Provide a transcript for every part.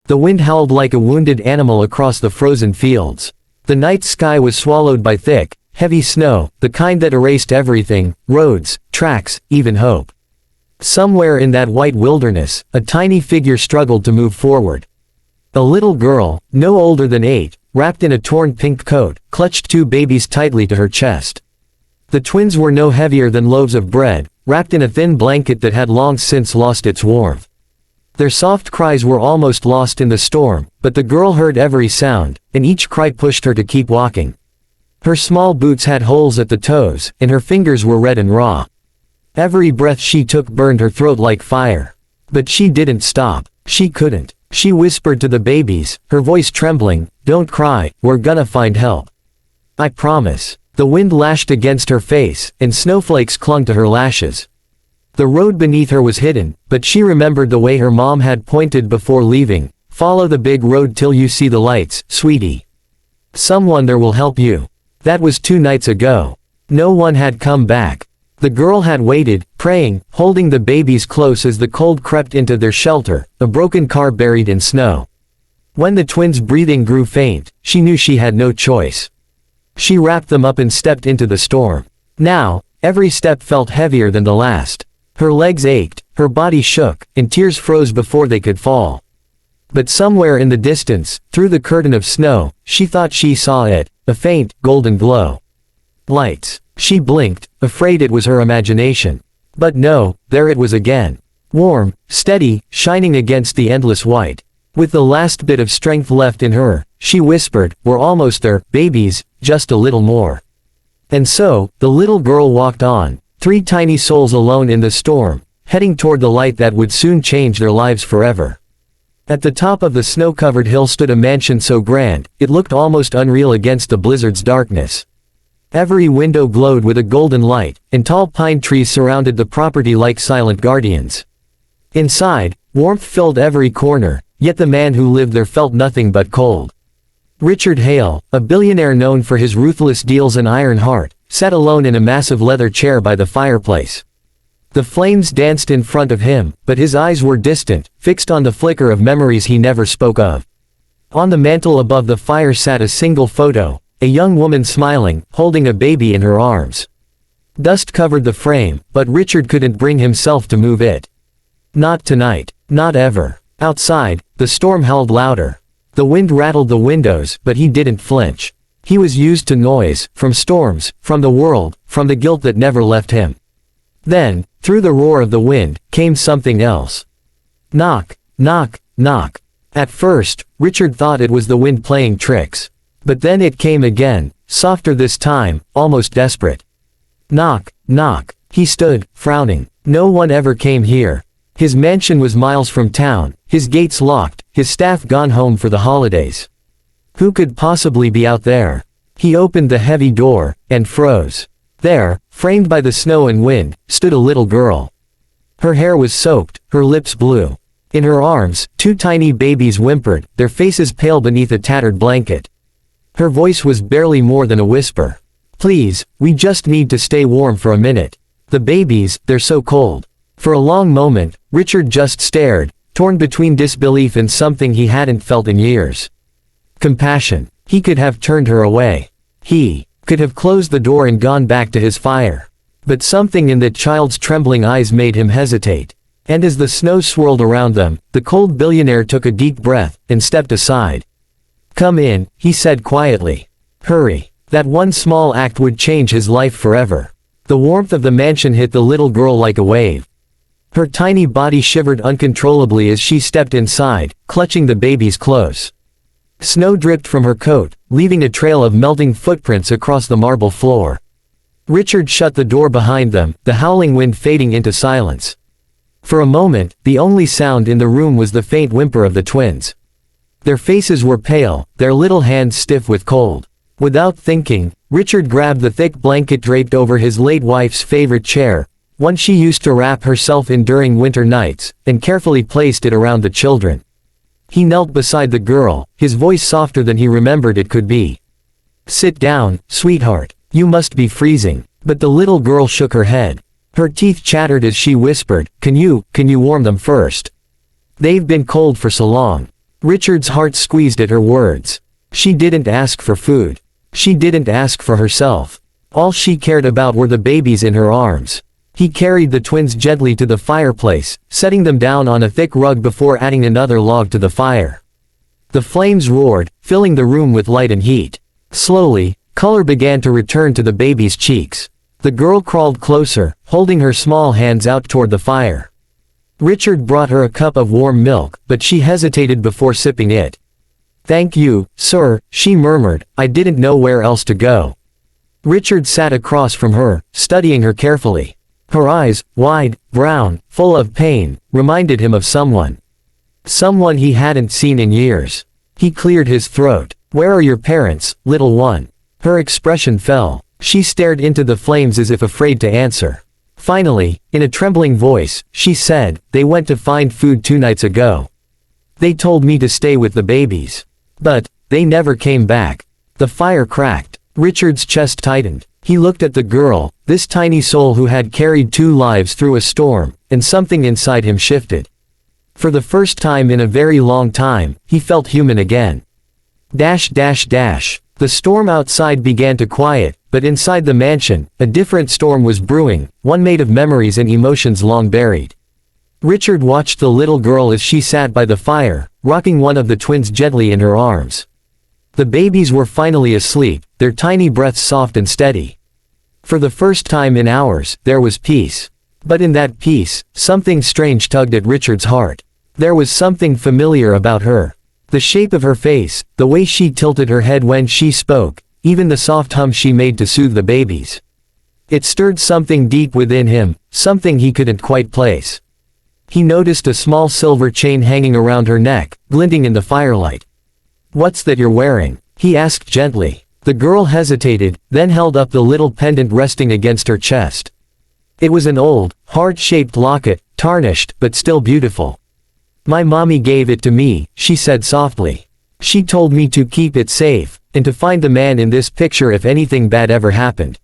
The wind howled like a wounded animal across the frozen fields. The night sky was swallowed by thick, heavy snow, the kind that erased everything, roads, tracks, even hope. Somewhere in that white wilderness, a tiny figure struggled to move forward. A little girl, no older than 8, wrapped in a torn pink coat, clutched 2 babies tightly to her chest. The twins were no heavier than loaves of bread, wrapped in a thin blanket that had long since lost its warmth. Their soft cries were almost lost in the storm, but the girl heard every sound, and each cry pushed her to keep walking. Her small boots had holes at the toes, and her fingers were red and raw. Every breath she took burned her throat like fire. But she didn't stop. She couldn't. She whispered to the babies, her voice trembling, "Don't cry, we're gonna find help. I promise." The wind lashed against her face, and snowflakes clung to her lashes. The road beneath her was hidden, but she remembered the way her mom had pointed before leaving. "Follow the big road till you see the lights, sweetie. Someone there will help you." That was 2 nights ago. No one had come back. The girl had waited, praying, holding the babies close as the cold crept into their shelter, a broken car buried in snow. When the twins' breathing grew faint, she knew she had no choice. She wrapped them up and stepped into the storm. Now, every step felt heavier than the last. Her legs ached, her body shook, and tears froze before they could fall. But somewhere in the distance, through the curtain of snow, she thought she saw it, a faint, golden glow. Lights. She blinked, afraid it was her imagination. But no, there it was again. Warm, steady, shining against the endless white. With the last bit of strength left in her, she whispered, "We're almost there, babies, just a little more." And so, the little girl walked on, 3 tiny souls alone in the storm, heading toward the light that would soon change their lives forever. At the top of the snow-covered hill stood a mansion so grand, it looked almost unreal against the blizzard's darkness. Every window glowed with a golden light, and tall pine trees surrounded the property like silent guardians. Inside, warmth filled every corner, yet the man who lived there felt nothing but cold. Richard Hale, a billionaire known for his ruthless deals and iron heart, sat alone in a massive leather chair by the fireplace. The flames danced in front of him, but his eyes were distant, fixed on the flicker of memories he never spoke of. On the mantel above the fire sat a single photo, a young woman smiling, holding a baby in her arms. Dust covered the frame, but Richard couldn't bring himself to move it. Not tonight. Not ever. Outside, the storm howled louder. The wind rattled the windows, but he didn't flinch. He was used to noise, from storms, from the world, from the guilt that never left him. Then, through the roar of the wind, came something else. Knock, knock, knock. At first, Richard thought it was the wind playing tricks. But then it came again, softer this time, almost desperate. Knock, knock. He stood, frowning. No one ever came here. His mansion was miles from town, his gates locked, his staff gone home for the holidays. Who could possibly be out there? He opened the heavy door, and froze. There, framed by the snow and wind, stood a little girl. Her hair was soaked, her lips blue. In her arms, 2 tiny babies whimpered, their faces pale beneath a tattered blanket. Her voice was barely more than a whisper. "Please, we just need to stay warm for a minute. The babies, they're so cold." For a long moment, Richard just stared, torn between disbelief and something he hadn't felt in years. Compassion. He could have turned her away. He could have closed the door and gone back to his fire. But something in that child's trembling eyes made him hesitate. And as the snow swirled around them, the cold billionaire took a deep breath, and stepped aside. "Come in," he said quietly. "Hurry." That one small act would change his life forever. The warmth of the mansion hit the little girl like a wave. Her tiny body shivered uncontrollably as she stepped inside, clutching the babies close. Snow dripped from her coat, leaving a trail of melting footprints across the marble floor. Richard shut the door behind them, the howling wind fading into silence. For a moment, the only sound in the room was the faint whimper of the twins. Their faces were pale, their little hands stiff with cold. Without thinking, Richard grabbed the thick blanket draped over his late wife's favorite chair, one she used to wrap herself in during winter nights, and carefully placed it around the children. He knelt beside the girl, his voice softer than he remembered it could be. "Sit down, sweetheart. You must be freezing." But the little girl shook her head. Her teeth chattered as she whispered, Can you warm them first? They've been cold for so long." Richard's heart squeezed at her words. She didn't ask for food. She didn't ask for herself. All she cared about were the babies in her arms. He carried the twins gently to the fireplace, setting them down on a thick rug before adding another log to the fire. The flames roared, filling the room with light and heat. Slowly, color began to return to the baby's cheeks. The girl crawled closer, holding her small hands out toward the fire. Richard brought her a cup of warm milk, but she hesitated before sipping it. "Thank you, sir," she murmured, "I didn't know where else to go." Richard sat across from her, studying her carefully. Her eyes, wide, brown, full of pain, reminded him of someone. Someone he hadn't seen in years. He cleared his throat. "Where are your parents, little one?" Her expression fell. She stared into the flames as if afraid to answer. Finally, in a trembling voice, she said, "They went to find food 2 nights ago. They told me to stay with the babies. But, they never came back." The fire cracked. Richard's chest tightened. He looked at the girl, this tiny soul who had carried 2 lives through a storm, and something inside him shifted. For the first time in a very long time, he felt human again. The storm outside began to quiet, but inside the mansion, a different storm was brewing, one made of memories and emotions long buried. Richard watched the little girl as she sat by the fire, rocking one of the twins gently in her arms. The babies were finally asleep, their tiny breaths soft and steady. For the first time in hours, there was peace. But in that peace, something strange tugged at Richard's heart. There was something familiar about her. The shape of her face, the way she tilted her head when she spoke, even the soft hum she made to soothe the babies. It stirred something deep within him, something he couldn't quite place. He noticed a small silver chain hanging around her neck, glinting in the firelight. "What's that you're wearing?" he asked gently. The girl hesitated, then held up the little pendant resting against her chest. It was an old, heart-shaped locket, tarnished, but still beautiful. "My mommy gave it to me," she said softly. "She told me to keep it safe, and to find the man in this picture if anything bad ever happened."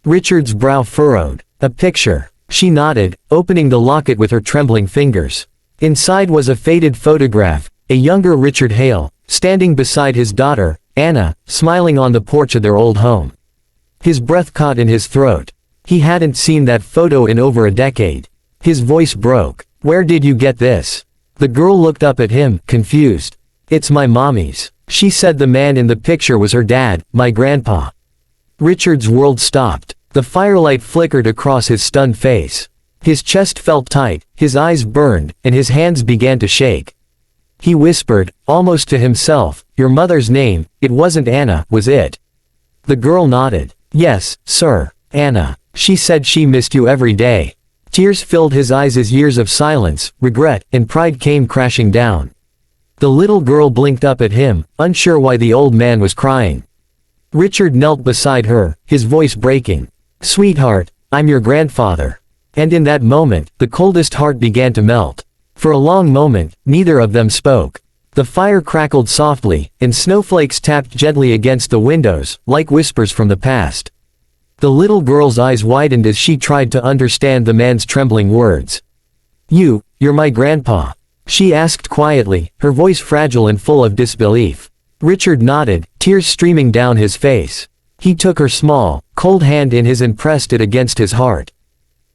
Richard's brow furrowed. "A picture." She nodded, opening the locket with her trembling fingers. Inside was a faded photograph, a younger Richard Hale, standing beside his daughter, Anna, smiling on the porch of their old home. His breath caught in his throat. He hadn't seen that photo in over a decade. His voice broke. "Where did you get this?" The girl looked up at him, confused. "It's my mommy's." She said the man in the picture was her dad, my grandpa. Richard's world stopped. The firelight flickered across his stunned face. His chest felt tight, his eyes burned, and his hands began to shake. He whispered, almost to himself, "Your mother's name, it wasn't Anna, was it?" The girl nodded. "Yes, sir. Anna. She said she missed you every day." Tears filled his eyes as years of silence, regret, and pride came crashing down. The little girl blinked up at him, unsure why the old man was crying. Richard knelt beside her, his voice breaking. "Sweetheart, I'm your grandfather." And in that moment, the coldest heart began to melt. For a long moment, neither of them spoke. The fire crackled softly, and snowflakes tapped gently against the windows, like whispers from the past. The little girl's eyes widened as she tried to understand the man's trembling words. You're my grandpa?" she asked quietly, her voice fragile and full of disbelief. Richard nodded, tears streaming down his face. He took her small, cold hand in his and pressed it against his heart.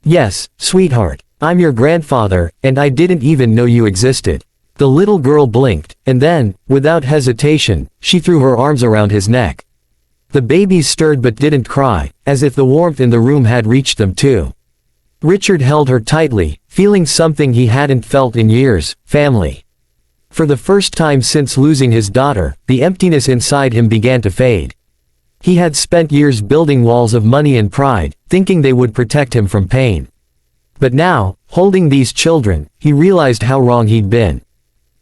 "Yes, sweetheart. I'm your grandfather, and I didn't even know you existed." The little girl blinked, and then, without hesitation, she threw her arms around his neck. The babies stirred but didn't cry, as if the warmth in the room had reached them too. Richard held her tightly, feeling something he hadn't felt in years, family. For the first time since losing his daughter, the emptiness inside him began to fade. He had spent years building walls of money and pride, thinking they would protect him from pain. But now, holding these children, he realized how wrong he'd been.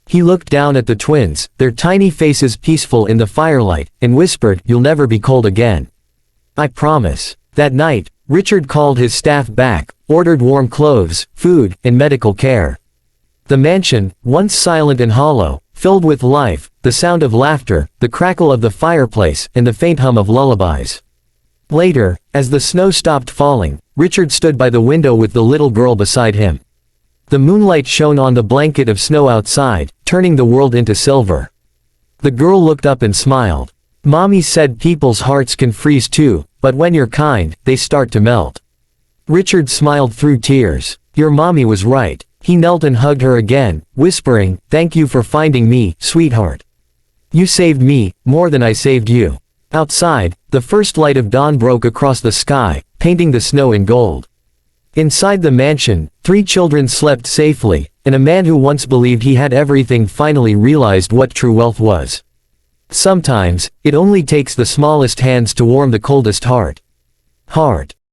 He looked down at the twins, their tiny faces peaceful in the firelight, and whispered, "You'll never be cold again. I promise." That night, Richard called his staff back, ordered warm clothes, food, and medical care. The mansion, once silent and hollow, filled with life, the sound of laughter, the crackle of the fireplace, and the faint hum of lullabies. Later, as the snow stopped falling, Richard stood by the window with the little girl beside him. The moonlight shone on the blanket of snow outside, turning the world into silver. The girl looked up and smiled. Mommy said people's hearts can freeze too, but when you're kind, they start to melt. Richard smiled through tears. Your mommy was right. He knelt and hugged her again, whispering, "Thank you for finding me, sweetheart. You saved me, more than I saved you." Outside, the first light of dawn broke across the sky, painting the snow in gold. Inside the mansion, 3 children slept safely, and a man who once believed he had everything finally realized what true wealth was. Sometimes, it only takes the smallest hands to warm the coldest heart.